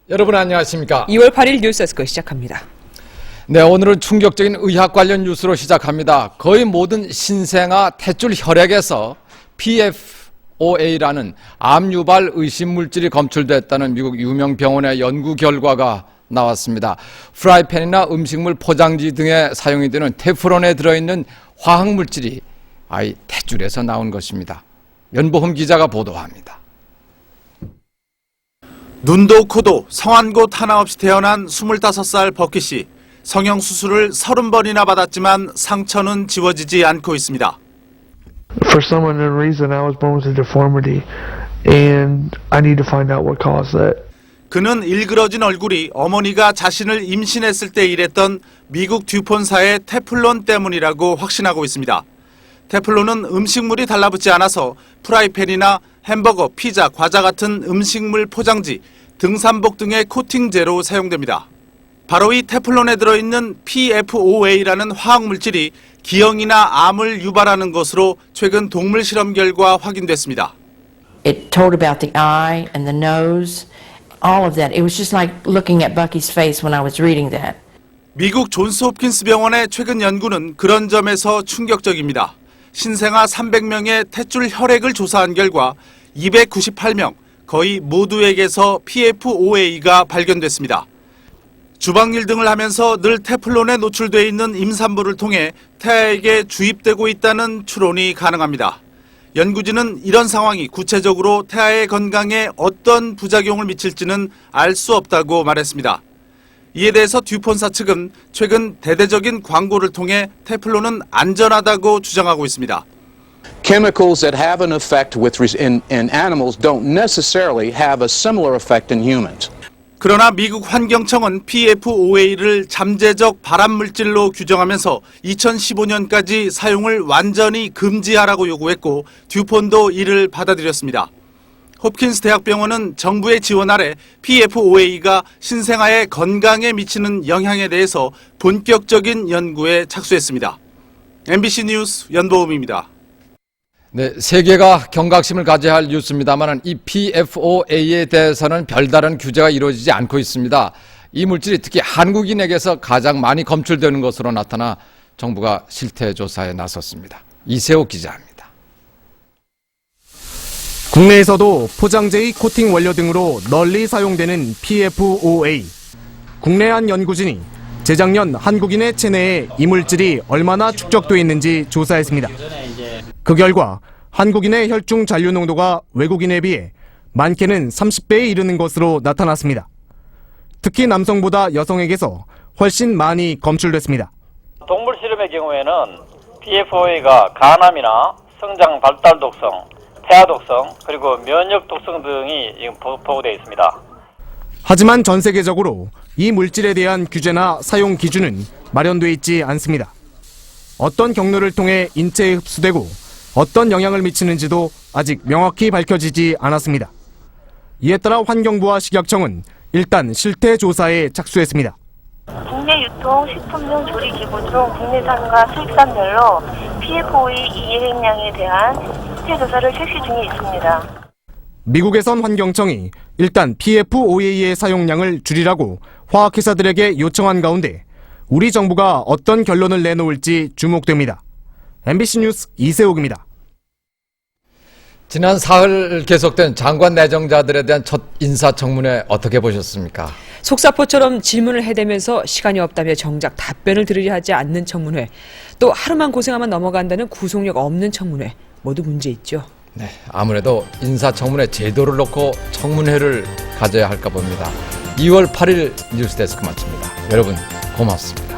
여러분 안녕하십니까? 2월 8일 뉴스데스크 시작합니다. 네, 오늘은 충격적인 의학 관련 뉴스로 시작합니다. 거의 모든 신생아 탯줄 혈액에서 PFOA라는 암 유발 의심 물질이 검출됐다는 미국 유명 병원의 연구 결과가 나왔습니다. 프라이팬이나 음식물 포장지 등에 사용이 되는 테프론에 들어있는 화학 물질이 아이 탯줄에서 나온 것입니다. 연보흠 기자가 보도합니다. 눈도 코도 성한 곳 하나 없이 태어난 25살 버키 씨. 성형수술을 30번이나 받았지만 상처는 지워지지 않고 있습니다. For some unknown reason, I was born with a deformity, and I need to find out what caused that. 그는 일그러진 얼굴이 어머니가 자신을 임신했을 때 일했던 미국 듀폰사의 테플론 때문이라고 확신하고 있습니다. 테플론은 음식물이 달라붙지 않아서 프라이팬이나 햄버거, 피자, 과자 같은 음식물 포장지, 등산복 등의 코팅제로 사용됩니다. 바로 이 테플론에 들어있는 PFOA라는 화학물질이 기형이나 암을 유발하는 것으로 최근 동물 실험 결과 확인됐습니다. It told about the eye and the nose, all of that. It was just like looking at Bucky's face when I was reading that. 미국 존스 홉킨스 병원의 최근 연구는 그런 점에서 충격적입니다. 신생아 300명의 탯줄 혈액을 조사한 결과 298명, 거의 모두에게서 PFOA가 발견됐습니다. 주방일 등을 하면서 늘 테플론에 노출되어 있는 임산부를 통해 태아에게 주입되고 있다는 추론이 가능합니다. 연구진은 이런 상황이 구체적으로 태아의 건강에 어떤 부작용을 미칠지는 알 수 없다고 말했습니다. 이에 대해서 듀폰사 측은 최근 대대적인 광고를 통해 테플론은 안전하다고 주장하고 있습니다. Chemicals that have an effect in animals don't necessarily have a similar effect in humans. 그러나 미국 환경청은 PFOA를 잠재적 발암물질로 규정하면서 2015년까지 사용을 완전히 금지하라고 요구했고 듀폰도 이를 받아들였습니다. 홉킨스 대학병원은 정부의 지원 아래 PFOA가 신생아의 건강에 미치는 영향에 대해서 본격적인 연구에 착수했습니다. MBC 뉴스 연보음입니다. 네, 세계가 경각심을 가져야 할 뉴스입니다만 이 PFOA에 대해서는 별다른 규제가 이루어지지 않고 있습니다. 이 물질이 특히 한국인에게서 가장 많이 검출되는 것으로 나타나 정부가 실태 조사에 나섰습니다. 이세호 기자입니다. 국내에서도 포장재의 코팅 원료 등으로 널리 사용되는 PFOA. 국내 한 연구진이 재작년 한국인의 체내에 이 물질이 얼마나 축적돼 있는지 조사했습니다. 그 결과 한국인의 혈중 잔류 농도가 외국인에 비해 많게는 30배에 이르는 것으로 나타났습니다. 특히 남성보다 여성에게서 훨씬 많이 검출됐습니다. 동물 실험의 경우에는 PFOA가 간암이나 성장 발달 독성, 폐하 독성, 그리고 면역 독성 등이 보고되어 있습니다. 하지만 전 세계적으로 이 물질에 대한 규제나 사용 기준은 마련돼 있지 않습니다. 어떤 경로를 통해 인체에 흡수되고 어떤 영향을 미치는지도 아직 명확히 밝혀지지 않았습니다. 이에 따라 환경부와 식약청은 일단 실태 조사에 착수했습니다. 국내 유통 식품용 조리 기구로 국내산과 수입산별로 PFOA 이행량에 대한 실태 조사를 실시 중에 있습니다. 미국에선 환경청이 일단 PFOA의 사용량을 줄이라고 화학회사들에게 요청한 가운데 우리 정부가 어떤 결론을 내놓을지 주목됩니다. MBC 뉴스 이세옥입니다. 지난 사흘 계속된 장관 내정자들에 대한 첫 인사청문회 어떻게 보셨습니까? 속사포처럼 질문을 해대면서 시간이 없다며 정작 답변을 들으려 하지 않는 청문회, 또 하루만 고생하면 넘어간다는 구속력 없는 청문회, 모두 문제 있죠. 네, 아무래도 인사청문회 제도를 놓고 청문회를 가져야 할까 봅니다. 2월 8일 뉴스데스크 마칩니다. 여러분 고맙습니다.